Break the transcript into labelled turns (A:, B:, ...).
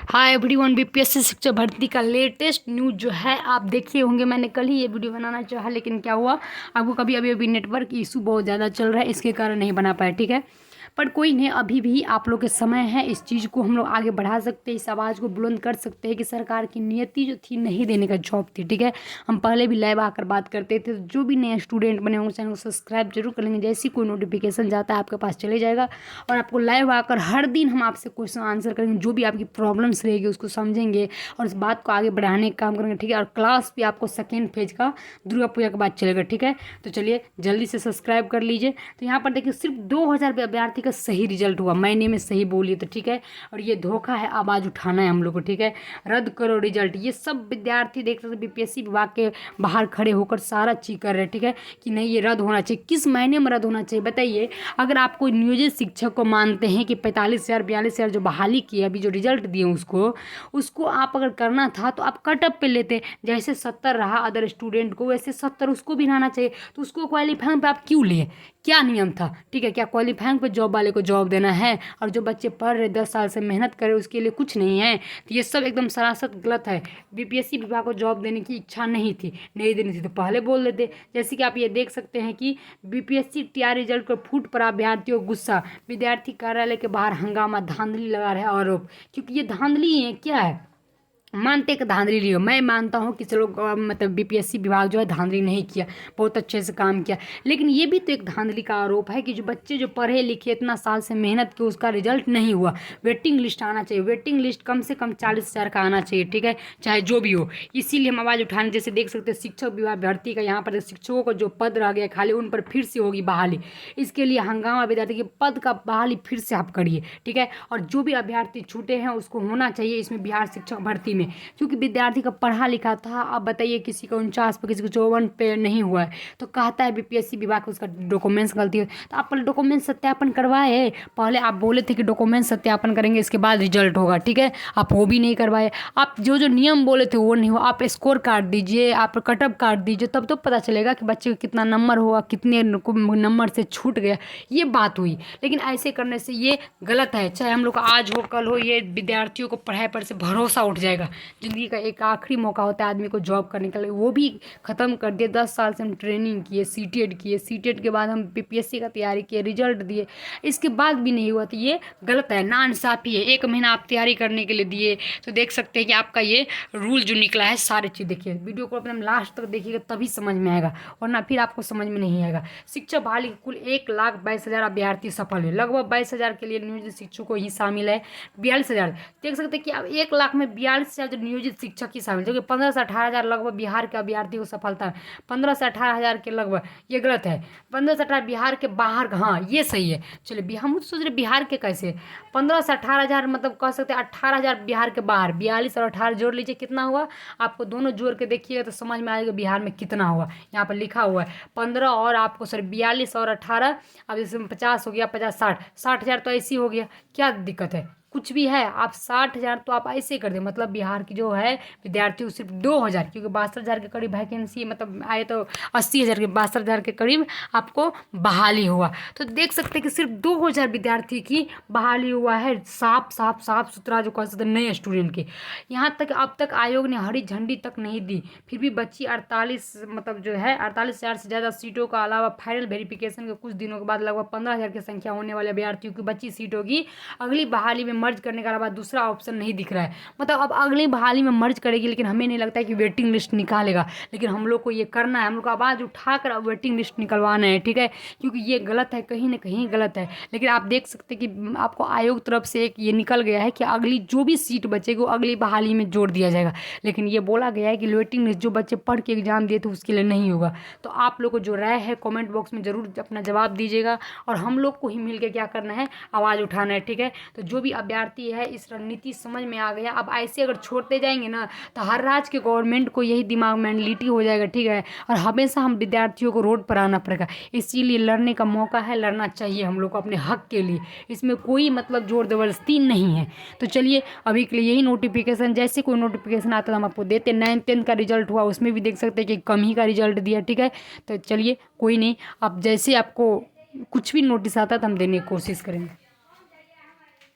A: Hi everyone, BPSC शिक्षक भर्ती का लेटेस्ट न्यूज़ जो है आप देखिए होंगे। मैंने कल ही ये वीडियो बनाना चाहा, लेकिन क्या हुआ, आपको कभी अभी नेटवर्क इशू बहुत ज़्यादा चल रहा है, इसके कारण नहीं बना पाया। ठीक है, पर कोई नहीं, अभी भी आप लोग के समय है, इस चीज़ को हम लोग आगे बढ़ा सकते हैं, इस आवाज़ को बुलंद कर सकते हैं कि सरकार की नियति जो थी नहीं देने का जॉब थी। ठीक है, हम पहले भी लाइव आकर बात करते थे। तो जो भी नए स्टूडेंट बने होंगे चैनल को सब्सक्राइब जरूर कर लेंगे, जैसे कोई नोटिफिकेशन जाता है आपके पास चले जाएगा और आपको लाइव आकर हर दिन हम आपसे क्वेश्चन आंसर करेंगे, जो भी आपकी प्रॉब्लम्स रहेगी उसको समझेंगे और इस बात को आगे बढ़ाने का काम करेंगे। ठीक है, और क्लास भी आपको सेकेंड फेज का दुर्गा पूजा के बाद चलेगा। ठीक है, तो चलिए जल्दी से सब्सक्राइब कर लीजिए। तो यहाँ पर देखिए सिर्फ 2000 अभ्यर्थी का सही रिजल्ट हुआ, मैंने में सही बोली तो ठीक है, और ये धोखा है, आवाज़ उठाना है हम लोग को। ठीक है, रद्द करो रिजल्ट। ये सब विद्यार्थी देख सकते बीपीएससी विभाग के बाहर खड़े होकर सारा चीज कर रहे हैं। ठीक है, कि नहीं ये रद्द होना चाहिए। किस महीने में रद्द होना चाहिए बताइए। अगर आप कोई नियोजित शिक्षक को मानते हैं कि 45,000 42,000 जो बहाली की है, अभी जो रिजल्ट दिए उसको आप अगर करना था तो आप कट अप पे लेते। जैसे 70 रहा अदर स्टूडेंट को, वैसे 70 उसको भी रहना चाहिए। तो उसको क्वालिफाइंग पे आप क्यों लिए, क्या नियम था? ठीक है, क्या क्वालिफाइंग पे जॉब वाले को जॉब देना है? और जो बच्चे पढ़ रहे 10 साल से मेहनत कर रहे उसके लिए कुछ नहीं है? तो ये सब एकदम सरासर गलत है। बीपीएससी विभाग को जॉब देने की इच्छा नहीं थी, नहीं देनी थी तो पहले बोल देते। जैसे कि आप ये देख सकते हैं कि बीपीएससी टीआर रिजल्ट पर फूट पड़ा अभ्यर्थियों को गुस्सा, विद्यार्थी कार्यालय के बाहर हंगामा, धांधली लगा रहे आरोप। क्योंकि ये धांधली है, क्या है, मानते कि धांधली लियो, मैं मानता हूँ कि चलो मतलब बीपीएससी विभाग जो है धांधली नहीं किया, बहुत अच्छे से काम किया, लेकिन ये भी तो एक धांधली का आरोप है कि जो बच्चे जो पढ़े लिखे इतना साल से मेहनत किए उसका रिजल्ट नहीं हुआ। वेटिंग लिस्ट आना चाहिए, वेटिंग लिस्ट कम से कम 40,000 का आना चाहिए। ठीक है, चाहे जो भी हो, इसीलिए हम आवाज़ उठाने, जैसे देख सकते हैं शिक्षक विभाग भर्ती का यहाँ पर शिक्षकों का जो पद रह गया खाली, उन पर फिर से होगी बहाली। इसके लिए हंगामा विद्यार्थी के पद का बहाली फिर से आप करिए। ठीक है, और जो भी अभ्यर्थी छूटे हैं उसको होना चाहिए इसमें बिहार शिक्षक भर्ती में, क्योंकि विद्यार्थी का पढ़ा लिखा था। अब बताइए किसी को 49 पे, किसी को 54 पे नहीं हुआ है, तो कहता है बीपीएससी विभाग को उसका डॉक्यूमेंट्स गलती है। तो आप पहले डॉक्यूमेंट सत्यापन करवाए। पहले आप बोले थे कि डॉक्यूमेंट सत्यापन करेंगे इसके बाद रिजल्ट होगा। ठीक है, आप वो भी नहीं करवाए। आप जो जो नियम बोले थे वो नहीं हुआ। आप स्कोर कार्ड दीजिए, आप कटअप कार्ड दीजिए, तब तो पता चलेगा कि बच्चे को कितना नंबर हुआ, कितने नंबर से छूट गया, ये बात हुई। लेकिन ऐसे करने से ये गलत है। चाहे हम लोग का आज हो कल हो, ये विद्यार्थियों को पढ़ाई पर से भरोसा उठ जाएगा। जिंदगी का एक आखिरी मौका होता है आदमी को जॉब करने के लिए, वो भी ख़त्म कर दिए। 10 साल से हम ट्रेनिंग किए, सीटेट किए, सीटेट के बाद हम बीपीएससी का तैयारी किए, रिजल्ट दिए, इसके बाद भी नहीं हुआ, तो ये गलत है, नाइंसाफ़ी है। 1 महीना आप तैयारी करने के लिए दिए, तो देख सकते हैं कि आपका ये रूल जो निकला है। सारी चीज़ देखिए, वीडियो को अपने लास्ट तक देखिएगा तभी समझ में आएगा, वरना फिर आपको समझ में नहीं आएगा। शिक्षक बहाली के कुल 1,22,000 अभ्यर्थी सफल है, लगभग 22,000 के लिए नियोजित शिक्षकों ही शामिल है। 42,000 देख सकते हैं कि अब 1 लाख में 42,000 जो नियोजित शिक्षक ही शामिल, जो कि 15 से 18,000 लगभग बिहार के अभ्यर्थी को सफलता है। 15 से 18,000 के लगभग, ये गलत है। 15 से 18 बिहार के बाहर, हाँ ये सही है। चलिए हम सोच रहे बिहार के कैसे, 15 से 18,000 मतलब कह सकते हैं 18,000 बिहार के बाहर। 42 और 18 जोड़ लीजिए कितना हुआ, आपको दोनों जोड़ के देखिएगा तो समझ में आएगा बिहार में कितना हुआ। यहाँ पर लिखा हुआ है 15 और आपको सॉरी 42 और 18, अब इसमें 50 हो गया, 50 60,000 तो ऐसी हो गया, क्या दिक्कत है? कुछ भी है, आप 60,000 तो आप ऐसे कर दें। मतलब बिहार की जो है विद्यार्थी सिर्फ 2,000, क्योंकि 62,000 के करीब वैकेंसी मतलब आए तो 80,000 के 62,000 के करीब आपको बहाली हुआ। तो देख सकते हैं कि सिर्फ 2,000 विद्यार्थी की बहाली हुआ है। साफ सुथरा जो कह सकते नए स्टूडेंट की। यहाँ तक अब तक आयोग ने हरी झंडी तक नहीं दी, फिर भी बच्ची 48 मतलब जो है 48,000 से ज़्यादा सीटों का अलावा फाइनल वेरिफिकेशन के कुछ दिनों के बाद लगभग 15,000 की संख्या होने वाले अभ्यर्थियों की बची सीटों की अगली बहाली में मर्ज करने के अलावा दूसरा ऑप्शन नहीं दिख रहा है। मतलब अब अगली बहाली में मर्ज करेगी, लेकिन हमें नहीं लगता है कि वेटिंग लिस्ट निकालेगा। लेकिन हम लोग को ये करना है, हम लोग को आवाज़ उठाकर अब वेटिंग लिस्ट निकलवाना है। ठीक है, क्योंकि ये गलत है, कहीं ना कहीं गलत है। लेकिन आप देख सकते हैं कि आपको आयोग तरफ से एक ये निकल गया है कि अगली जो भी सीट बचेगी वो अगली बहाली में जोड़ दिया जाएगा। लेकिन ये बोला गया है कि वेटिंग लिस्ट जो बच्चे पढ़ के एग्जाम दिए तो उसके लिए नहीं होगा। तो आप लोग को जो राय है कमेंट बॉक्स में ज़रूर अपना जवाब दीजिएगा, और हम लोग को ही मिल के क्या करना है, आवाज़ उठाना है। ठीक है, तो जो भी अभ्यर्थी है इस रणनीति समझ में आ गया। अब ऐसे अगर छोड़ते जाएंगे ना तो हर राज्य के गवर्नमेंट को यही दिमाग मेंटलिटी हो जाएगा। ठीक है, और हमेशा हम विद्यार्थियों को रोड पर आना पड़ेगा। इसीलिए लड़ने का मौका है, लड़ना चाहिए हम लोग को अपने हक के लिए। इसमें कोई मतलब जोर जबरदस्ती नहीं है। तो चलिए अभी के लिए यही नोटिफिकेशन, जैसे कोई नोटिफिकेशन आता है हम आपको देते। 9th 10th का रिजल्ट हुआ, उसमें भी देख सकते हैं कि कम ही का रिजल्ट दिया। ठीक है, तो चलिए कोई नहीं, अब जैसे आपको कुछ भी नोटिस आता है तो हम देने की कोशिश करेंगे।